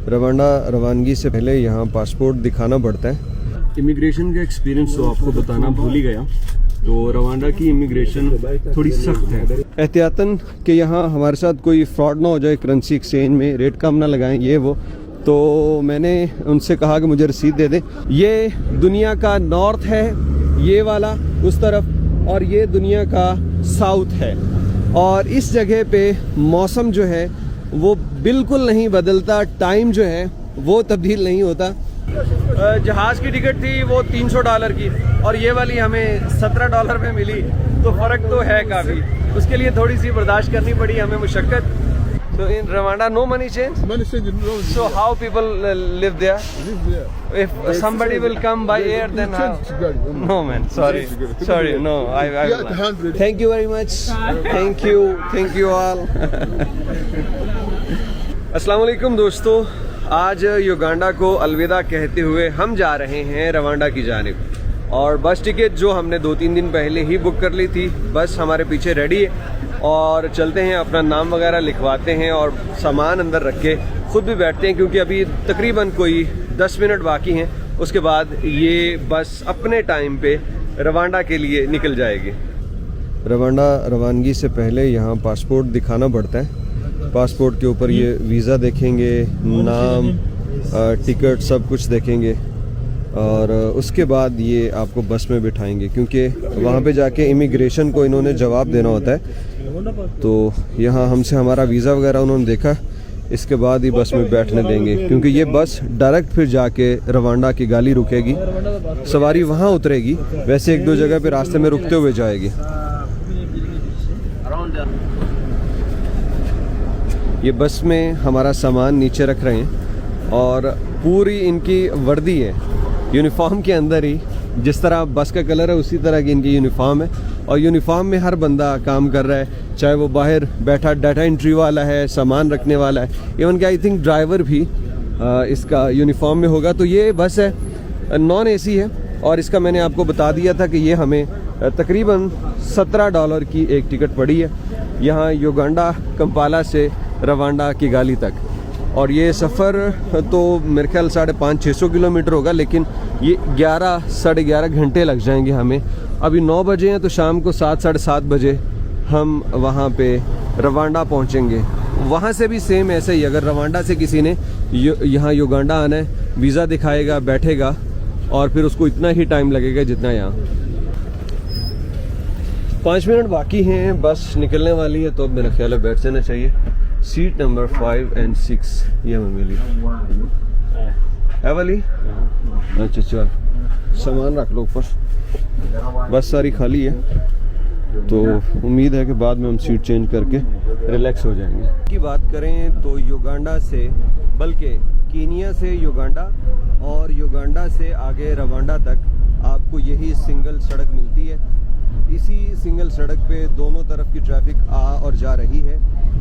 Rwanda रवानगी से पहले यहाँ पासपोर्ट दिखाना पड़ता है। इमिग्रेशन का एक्सपीरियंस तो आपको बताना भूल ही गया। तो रवांडा की इमिग्रेशन थोड़ी सख्त है। एहतियातन कि यहाँ हमारे साथ कोई फ्रॉड ना हो जाए, करेंसी एक्सचेंज में रेट कम ना लगाएं ये वो। तो मैंने उनसे कहा कि मुझे रसीद दे दें। ये दुनिया का नॉर्थ है ये वाला उस तरफ, और ये दुनिया का साउथ है। और इस जगह पे मौसम जो है वो बिल्कुल नहीं बदलता, टाइम जो है वो तब्दील नहीं होता। जहाज़ की टिकट थी वो $300 की, और ये वाली हमें $17 में मिली। तो फ़र्क तो है काफ़ी, उसके लिए थोड़ी सी बर्दाश्त करनी पड़ी हमें मुशक्क़त। So in Rwanda, no money change? Money change, no. So how people live there? Live there. If somebody will come by air, then how? No man, sorry, sorry, no. I will not. Thank you very much. Thank you all. अस्सलाम वालेकुम दोस्तों, आज Uganda को अलविदा कहते हुए हम जा रहे हैं रवांडा की जानिब। और बस टिकट जो हमने 2-3 दिन पहले ही बुक कर ली थी, बस हमारे पीछे रेडी है और चलते हैं, अपना नाम वगैरह लिखवाते हैं और सामान अंदर रख के खुद भी बैठते हैं, क्योंकि अभी तकरीबन कोई 10 मिनट बाकी हैं। उसके बाद ये बस अपने टाइम पे रवांडा के लिए निकल जाएगी। रवांडा रवानगी से पहले यहाँ पासपोर्ट दिखाना पड़ता है। पासपोर्ट के ऊपर ये वीज़ा देखेंगे, नाम, टिकट सब कुछ देखेंगे, और उसके बाद ये आपको बस में बिठाएंगे, क्योंकि वहाँ पे जाके इमिग्रेशन को इन्होंने जवाब देना होता है। तो यहाँ हमसे हमारा वीज़ा वगैरह उन्होंने देखा, इसके बाद ही बस में बैठने देंगे, क्योंकि ये बस डायरेक्ट फिर जाके रवांडा की गाली रुकेगी, सवारी वहाँ उतरेगी, वैसे 1-2 जगह पे रास्ते में रुकते हुए जाएगी। ये बस में हमारा सामान नीचे रख रहे हैं, और पूरी इनकी वर्दी है, यूनिफॉर्म के अंदर ही, जिस तरह बस का कलर है उसी तरह की इनकी यूनिफॉर्म है। और यूनिफॉर्म में हर बंदा काम कर रहा है, चाहे वो बाहर बैठा डाटा एंट्री वाला है, सामान रखने वाला है, इवन कि आई थिंक ड्राइवर भी इसका यूनिफॉर्म में होगा। तो ये बस है, नॉन एसी है, और इसका मैंने आपको बता दिया था कि ये हमें तकरीबन $17 की एक टिकट पड़ी है, यहाँ युगांडा कंपाला से रवांडा की गाली तक। और ये सफ़र तो मेरे ख्याल 550-600 किलोमीटर होगा, लेकिन ये 11-11.5 घंटे लग जाएंगे हमें। अभी 9 बजे हैं, तो शाम को 7-7:30 बजे हम वहाँ पे रवांडा पहुँचेंगे। वहाँ से भी सेम ऐसे ही, अगर रवांडा से किसी ने यहाँ युगांडा आना है, वीज़ा दिखाएगा, बैठेगा, और फिर उसको इतना ही टाइम लगेगा जितना यहाँ। 5 मिनट बाकी हैं, बस निकलने वाली है, तो मेरा ख्याल है बैठ जाना चाहिए। सीट नंबर 5 और 6 ये हमें मिली है वाली। अच्छा चल, सामान रख लो ऊपर, बस सारी खाली है, तो उम्मीद है कि बाद में हम सीट चेंज करके रिलैक्स हो जाएंगे। की बात करें तो युगांडा से, बल्कि कीनिया से युगांडा और युगांडा से आगे रवांडा तक आपको यही सिंगल सड़क मिलती है। इसी सिंगल सड़क पे दोनों तरफ की ट्रैफिक आ और जा रही है,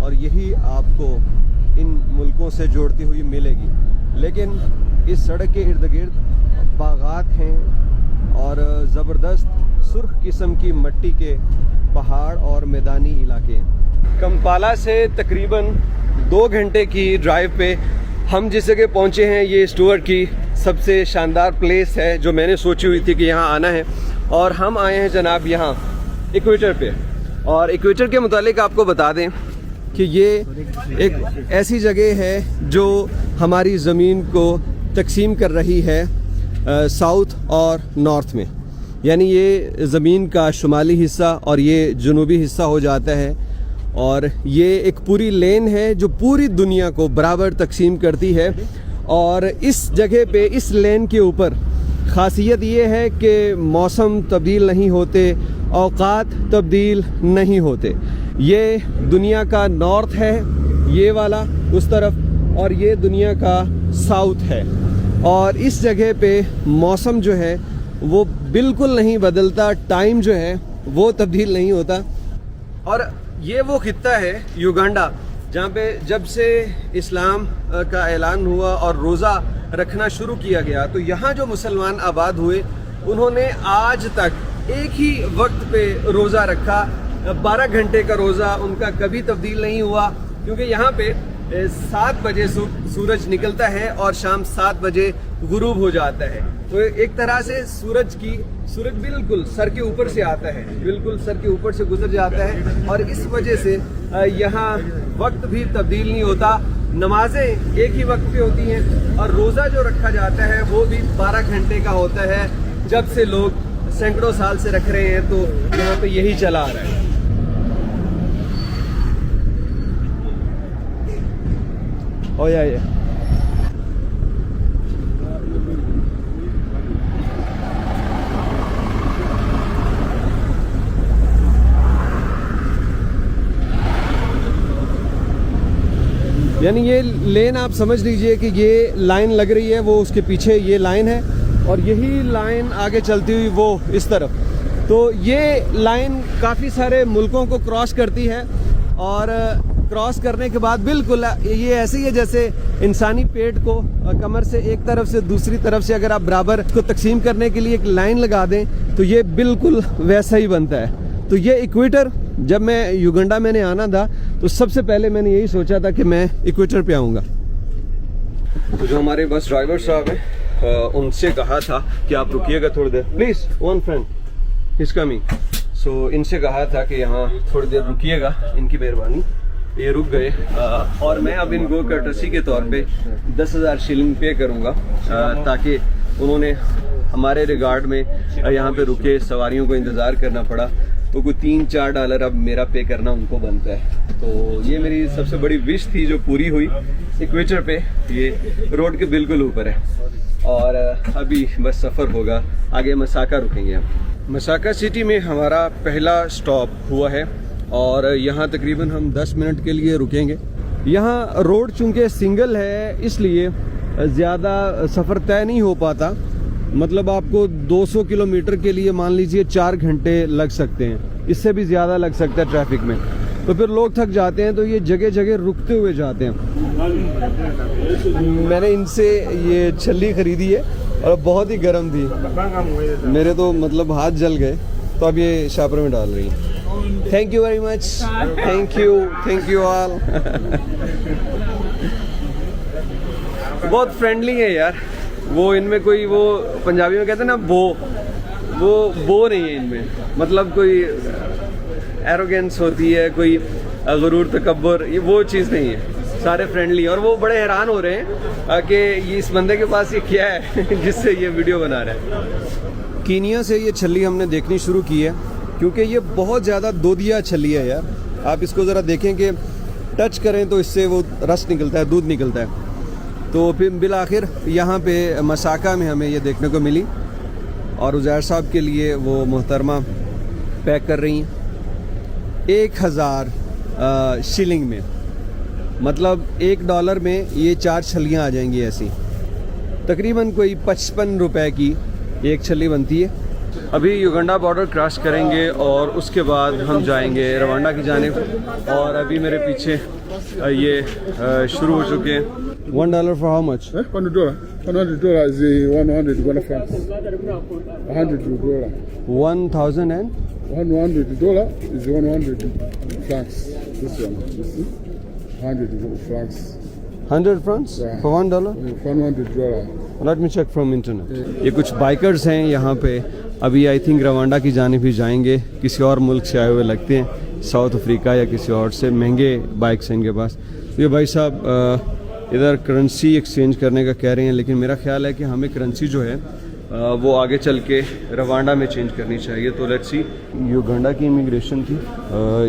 और यही आपको इन मुल्कों से जोड़ती हुई मिलेगी। लेकिन इस सड़क के इर्द गिर्द बागात हैं और ज़बरदस्त सुर्ख किस्म की मिट्टी के पहाड़ और मैदानी इलाके हैं। कंपाला से तकरीबन 2 घंटे की ड्राइव पे हम जिस जगह पहुँचे हैं, ये स्टुअर्ट की सबसे शानदार प्लेस है जो मैंने सोची हुई थी कि यहाँ आना है। और हम आए हैं जनाब यहाँ इक्वेटर पे, और इक्वेटर के मुतालिक आपको बता दें कि ये एक ऐसी जगह है जो हमारी ज़मीन को तकसीम कर रही है साउथ और नॉर्थ में। यानी ये ज़मीन का शुमाली हिस्सा और ये जनूबी हिस्सा हो जाता है, और ये एक पूरी लेन है जो पूरी दुनिया को बराबर तकसीम करती है। और इस जगह पे, इस लेन के ऊपर ख़ासियत ये है कि मौसम तब्दील नहीं होते, औकात तब्दील नहीं होते। ये दुनिया का नॉर्थ है ये वाला उस तरफ, और ये दुनिया का साउथ है। और इस जगह पे मौसम जो है वो बिल्कुल नहीं बदलता, टाइम जो है वो तब्दील नहीं होता। और ये वो खित्ता है युगांडा जहाँ पे जब से इस्लाम का ऐलान हुआ और रोज़ा रखना शुरू किया गया, तो यहाँ जो मुसलमान आबाद हुए उन्होंने आज तक एक ही वक्त पे रोज़ा रखा। 12 घंटे का रोज़ा उनका कभी तब्दील नहीं हुआ, क्योंकि यहाँ पे 7 बजे सूरज निकलता है और शाम 7 बजे गुरूब हो जाता है। तो एक तरह से सूरज बिल्कुल सर के ऊपर से आता है, बिल्कुल सर के ऊपर से गुजर जाता है और इस वजह से यहाँ वक्त भी तब्दील नहीं होता। नमाजें एक ही वक्त पे होती हैं और रोज़ा जो रखा जाता है वो भी 12 घंटे का होता है। जब से लोग सैकड़ों साल से रख रहे हैं तो यहाँ पे यही चला आ रहा है। Oh yeah, yeah. यानी ये लेन आप समझ लीजिए कि ये लाइन लग रही है, वो उसके पीछे ये लाइन है और यही लाइन आगे चलती हुई वो इस तरफ। तो ये लाइन काफ़ी सारे मुल्कों को क्रॉस करती है और क्रॉस करने के बाद बिल्कुल ये ऐसे ही है जैसे इंसानी पेट को कमर से एक तरफ से दूसरी तरफ से अगर आप बराबर को तकसीम करने के लिए एक लाइन लगा दें तो ये बिल्कुल वैसा ही बनता है। तो ये इक्वेटर, जब मैं युगांडा मैंने आना था तो सबसे पहले मैंने यही सोचा था कि मैं इक्वेटर पे आऊँगा। तो जो हमारे बस ड्राइवर साहब हैं उनसे कहा था कि आप रुकिएगा थोड़ी देर, please, one friend is coming. So इनसे कहा था कि यहाँ थोड़ी देर रुकिएगा, इनकी मेहरबानी। ये रुक गए और मैं अब इनको कर्टसी के तौर पे 10,000 शिलिंग पे करूँगा ताकि उन्होंने हमारे रिगार्ड में यहाँ पे रुके, सवारियों को इंतज़ार करना पड़ा तो कोई $3-4 अब मेरा पे करना उनको बनता है। तो ये मेरी सबसे बड़ी विश थी जो पूरी हुई। इक्वेटर पे ये रोड के बिल्कुल ऊपर है और अभी बस सफ़र होगा, आगे मसाका रुकेंगे हम। मसाका सिटी में हमारा पहला स्टॉप हुआ है और यहाँ तकरीबन हम 10 मिनट के लिए रुकेंगे। यहाँ रोड चूँकि सिंगल है इसलिए ज़्यादा सफ़र तय नहीं हो पाता, मतलब आपको 200 किलोमीटर के लिए मान लीजिए 4 घंटे लग सकते हैं, इससे भी ज़्यादा लग सकता है ट्रैफिक में। तो फिर लोग थक जाते हैं तो ये जगह जगह रुकते हुए जाते हैं। मैंने इनसे ये छल्ली ख़रीदी है और बहुत ही गर्म थी, मेरे तो मतलब हाथ जल गए, तो अब ये शापर में डाल रही हैं। Thank you very much, thank you all. बहुत फ्रेंडली है यार, वो इनमें कोई, वो पंजाबी में कहते हैं ना वो नहीं है इनमें, मतलब कोई एरोगेंस होती है, कोई गुरूर तकब्बुर, ये वो चीज़ नहीं है। सारे फ्रेंडली और वो बड़े हैरान हो रहे हैं कि ये इस बंदे के पास ये क्या है जिससे ये वीडियो बना रहा है। कीनिया से ये छल्ली हमने देखनी शुरू की है क्योंकि ये बहुत ज़्यादा दूधिया छल्ली है यार। आप इसको ज़रा देखें कि टच करें तो इससे वो रस निकलता है, दूध निकलता है। तो फिर बिल आखिर यहाँ पे मसाका में हमें ये देखने को मिली और उज़ैर साहब के लिए वो मोहतरमा पैक कर रही हैं 1000 शिलिंग में, मतलब $1 में ये 4 छल्लियाँ आ जाएंगी ऐसी, तकरीबन कोई 55 रुपए की एक छल्ली बनती है। अभी युगांडा बॉर्डर क्रॉस करेंगे और उसके बाद हम जाएंगे रवांडा की जानिब और अभी मेरे पीछे ये शुरू हो चुके हैं। $1 for how much? $100. $100 is 100 Ghana francs. $100. 1,000 and $100 is 100 francs. This one, you see? 100 francs. 100 francs Yeah. for $1? $100. Let me check from internet. ये कुछ बाइकर्स हैं यहाँ पे, अभी आई थिंक रवांडा की जानिब भी जाएंगे, किसी और मुल्क से आए हुए लगते हैं, साउथ अफ्रीका या किसी और से। महंगे बाइक्स हैं इनके पास। ये भाई साहब इधर करेंसी एक्सचेंज करने का कह रहे हैं, लेकिन मेरा ख्याल है कि हमें करेंसी जो है वो आगे चल के रवांडा में चेंज करनी चाहिए। तो लेट्स सी। युगांडा की इमिग्रेशन थी,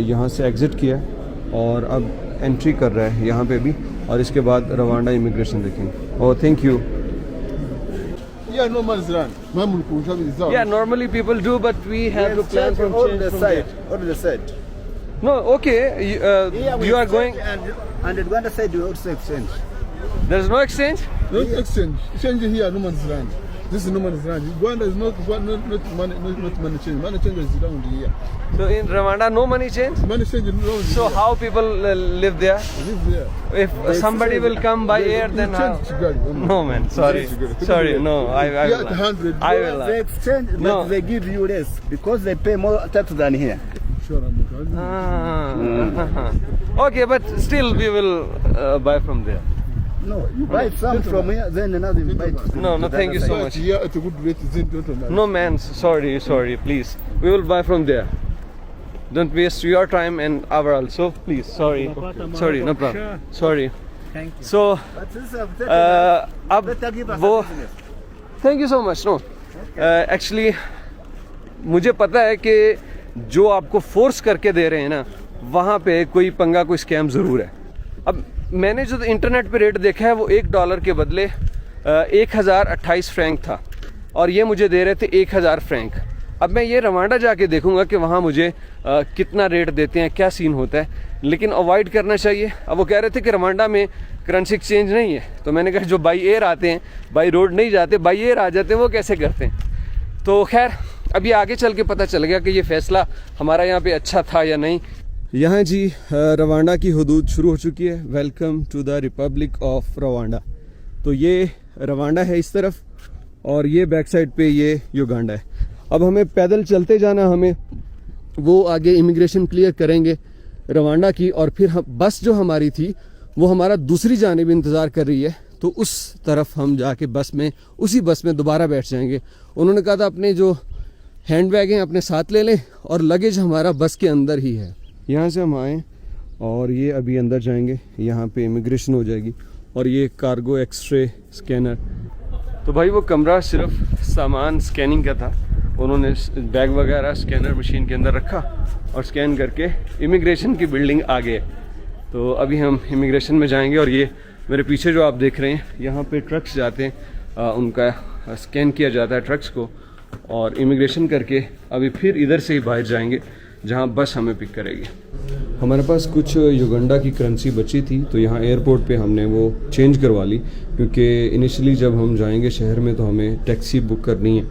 यहाँ से एग्ज़िट किया और अब एंट्री कर रहा है यहाँ पे भी, और इसके बाद रवांडा इमिग्रेशन देखेंगे। Oh thank you. Yeah, no man's land. Yeah, normally people do, but we have to plan from change from there. On the side. No, okay. You are going. And the Uganda side we also exchange. There's no exchange. No exchange. Change here, no man's land. This is no man's land. Uganda is not money change. Money change is down here. So in Rwanda, no money change. Money change is down here. So how people live there? Live there. If somebody will come by air, then how? No man, sorry, no. I will. I will. They exchange, No. but they give you less because they pay more tax than here. Sure, I'm Okay, but still we will buy from there. No, you buy some from here, then another you buy. No, thank you so But much. here at a good rate, isn't it? No man, sorry, please. We will buy from there. Don't waste your time and our also, please. Sorry, no problem. Sorry. Thank you. So, But this is अब better give us वो a business. Thank you so much no actually मुझे पता है कि जो आपको force करके दे रहे हैं ना वहाँ पे कोई पंगा कोई स्कैम ज़रूर है। अब मैंने जो इंटरनेट पे रेट देखा है वो $1 के बदले 1028 फ्रैंक था और ये मुझे दे रहे थे 1000 फ्रैंक। अब मैं ये रवांडा जाके देखूंगा कि वहाँ मुझे कितना रेट देते हैं, क्या सीन होता है, लेकिन अवॉइड करना चाहिए। अब वो कह रहे थे कि रवांडा में करेंसी एक्सचेंज नहीं है, तो मैंने कहा जो बाई एयर आते हैं, बाई रोड नहीं जाते, बाई एयर आ जाते हैं, वो कैसे करते हैं। तो खैर अभी आगे चल के पता चल गया कि ये फ़ैसला हमारा यहाँ पे अच्छा था या नहीं। यहाँ जी रवांडा की हदूद शुरू हो चुकी है। Welcome to the republic of Rwanda. तो ये रवांडा है इस तरफ और ये बैक साइड पे ये युगांडा है। अब हमें पैदल चलते जाना, हमें वो आगे इमिग्रेशन क्लियर करेंगे रवांडा की, और फिर हम बस जो हमारी थी वो हमारा दूसरी जानिब इंतज़ार कर रही है, तो उस तरफ हम जाके बस में, उसी बस में दोबारा बैठ जाएंगे। उन्होंने कहा था अपने जो हैंड बैग हैं अपने साथ ले लें और लगेज हमारा बस के अंदर ही है। यहाँ से हम आए और ये अभी अंदर जाएंगे, यहाँ पे इमिग्रेशन हो जाएगी और ये कार्गो एक्सरे स्कैनर। तो भाई वो कमरा सिर्फ सामान स्कैनिंग का था, उन्होंने बैग वगैरह स्कैनर मशीन के अंदर रखा और स्कैन करके इमिग्रेशन की बिल्डिंग आ गए। तो अभी हम इमिग्रेशन में जाएंगे और ये मेरे पीछे जो आप देख रहे हैं यहाँ पे ट्रक्स जाते हैं, उनका स्कैन किया जाता है ट्रक्स को, और इमिग्रेशन करके अभी फिर इधर से ही बाहर जाएंगे जहाँ बस हमें पिक करेगी। हमारे पास कुछ युगांडा की करेंसी बची थी, तो यहाँ एयरपोर्ट पे हमने वो चेंज करवा ली, क्योंकि इनिशियली जब हम जाएंगे शहर में तो हमें टैक्सी बुक करनी है,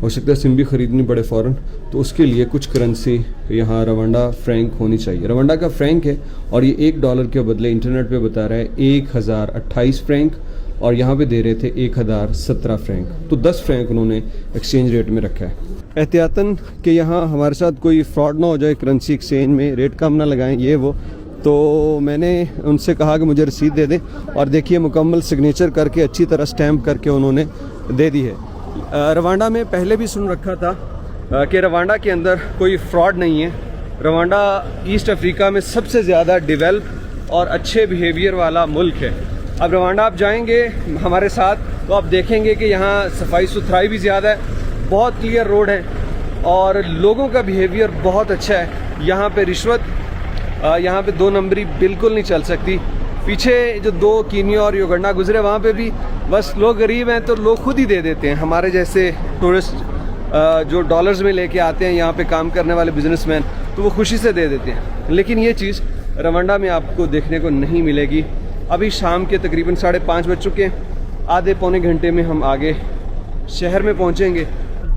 हो सकता है सिम भी ख़रीदनी पड़े फ़ौरन, तो उसके लिए कुछ करेंसी यहाँ रवांडा फ्रैंक होनी चाहिए। रवांडा का फ्रैंक है और ये $1 के बदले इंटरनेट पे बता रहा है 1028 फ्रैंक और यहाँ पे दे रहे थे 1017 फ्रैंक, तो 10 फ्रैंक उन्होंने एक्सचेंज रेट में रखा है एहतियातन कि यहाँ हमारे साथ कोई फ्रॉड ना हो जाए, करेंसी एक्सचेंज में रेट कम ना लगाएं ये वो। तो मैंने उनसे कहा कि मुझे रसीद दे दें और देखिए मुकम्मल सिग्नेचर करके अच्छी तरह स्टैम्प करके उन्होंने दे दी है। रवांडा में पहले भी सुन रखा था कि रवांडा के अंदर कोई फ्रॉड नहीं है। रवांडा ईस्ट अफ्रीका में सबसे ज़्यादा डेवलप और अच्छे बिहेवियर वाला मुल्क है। अब रवांडा आप जाएंगे हमारे साथ तो आप देखेंगे कि यहाँ सफाई सुथराई भी ज़्यादा है, बहुत क्लियर रोड है और लोगों का बिहेवियर बहुत अच्छा है। यहाँ पे रिश्वत, यहाँ पे 2 नंबरी बिल्कुल नहीं चल सकती। पीछे जो 2 कीनिया और युगांडा गुजरे वहाँ पे भी बस लोग गरीब हैं तो लोग खुद ही दे देते हैं। हमारे जैसे टूरिस्ट जो डॉलर्स में लेके आते हैं यहाँ पे काम करने वाले बिजनेसमैन, तो वो खुशी से दे देते हैं। लेकिन ये चीज़ रवांडा में आपको देखने को नहीं मिलेगी। अभी शाम के तकरीबन 5:30 बज चुके हैं, आधे पौने घंटे में हम आगे शहर में पहुँचेंगे।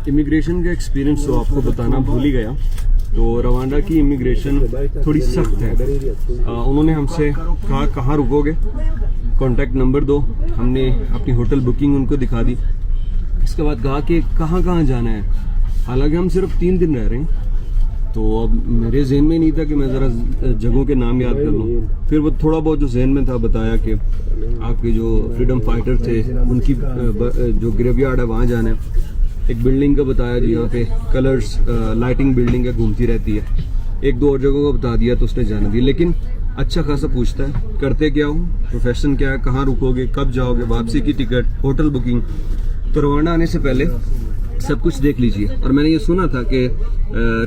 इमिग्रेशन का एक्सपीरियंस तो आपको बताना भूल ही गया। तो रवांडा की इमिग्रेशन थोड़ी सख्त है। उन्होंने हमसे कहा कहाँ रुकोगे, कॉन्टैक्ट नंबर दो। हमने अपनी होटल बुकिंग उनको दिखा दी। इसके बाद कहा कि कहाँ कहाँ जाना है। हालांकि हम सिर्फ 3 दिन रह रहे हैं, तो अब मेरे जहन में नहीं था कि मैं ज़रा जगहों के नाम याद कर लूँ। फिर वो थोड़ा बहुत जो जहन में था बताया कि आपके जो फ्रीडम फाइटर थे उनकी जो ग्रेवयार्ड है वहाँ जाना है। एक बिल्डिंग का बताया जी, यहाँ पे कलर्स लाइटिंग बिल्डिंग है, घूमती रहती है। 1-2 और जगहों का बता दिया तो उसने जाने दिया। लेकिन अच्छा खासा पूछता है, करते क्या हो, प्रोफेशन क्या है, कहाँ रुकोगे, कब जाओगे, वापसी की टिकट, होटल बुकिंग। तो रवांडा आने से पहले सब कुछ देख लीजिए। और मैंने ये सुना था कि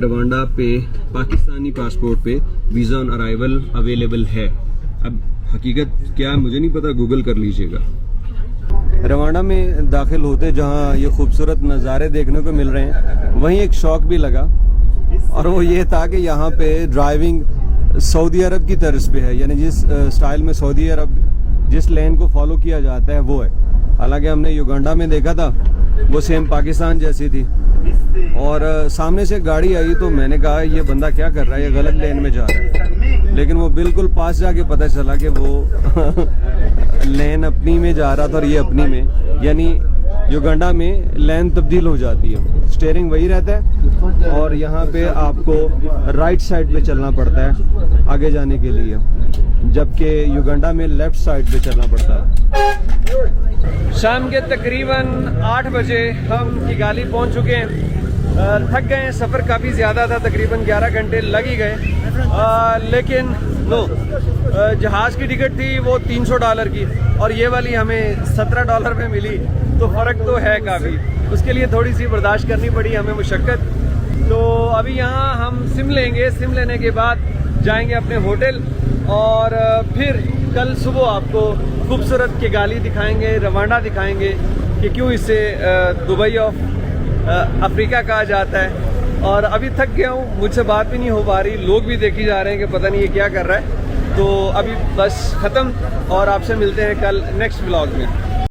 रवांडा पे पाकिस्तानी पासपोर्ट पे वीज़ा ऑन अराइवल अवेलेबल है। अब हकीकत क्या है मुझे नहीं पता, गूगल कर लीजिएगा। रवांडा में दाखिल होते जहाँ ये खूबसूरत नज़ारे देखने को मिल रहे हैं, वहीं एक शौक भी लगा, और वो ये था कि यहाँ पे ड्राइविंग सऊदी अरब की तर्ज पे है, यानी जिस स्टाइल में सऊदी अरब जिस लेन को फॉलो किया जाता है वो है। हालांकि हमने युगांडा में देखा था वो सेम पाकिस्तान जैसी थी, और सामने से गाड़ी आई तो मैंने कहा ये बंदा क्या कर रहा है, ये गलत लेन में जा रहा है। लेकिन वो बिल्कुल पास जाके पता चला कि वो लेन अपनी में जा रहा था और ये अपनी में, यानी युगांडा में लेन तब्दील हो जाती है। स्टीयरिंग वही रहता है और यहाँ पे आपको राइट साइड पे चलना पड़ता है आगे जाने के लिए, जबकि युगांडा में लेफ्ट साइड पे चलना पड़ता है। शाम के तकरीबन 8 बजे हम किगाली पहुँच चुके हैं। थक गए हैं, सफ़र काफ़ी ज़्यादा था, तकरीबन 11 घंटे लग ही गए। लेकिन जहाज़ की टिकट थी वो $300 की और ये वाली हमें $17 में मिली, तो फ़र्क तो है काफ़ी। उसके लिए थोड़ी सी बर्दाश्त करनी पड़ी हमें मुशक्क़त। तो अभी यहाँ हम सिम लेंगे, सिम लेने के बाद जाएंगे अपने होटल और फिर कल सुबह आपको खूबसूरत किगाली दिखाएंगे, रवांडा दिखाएंगे कि क्यों इसे दुबई ऑफ अफ्रीका कहा जाता है। और अभी थक गया हूँ, मुझसे बात भी नहीं हो पा रही, लोग भी देखी जा रहे हैं कि पता नहीं ये क्या कर रहा है। तो अभी बस ख़त्म और आपसे मिलते हैं कल नेक्स्ट व्लॉग में।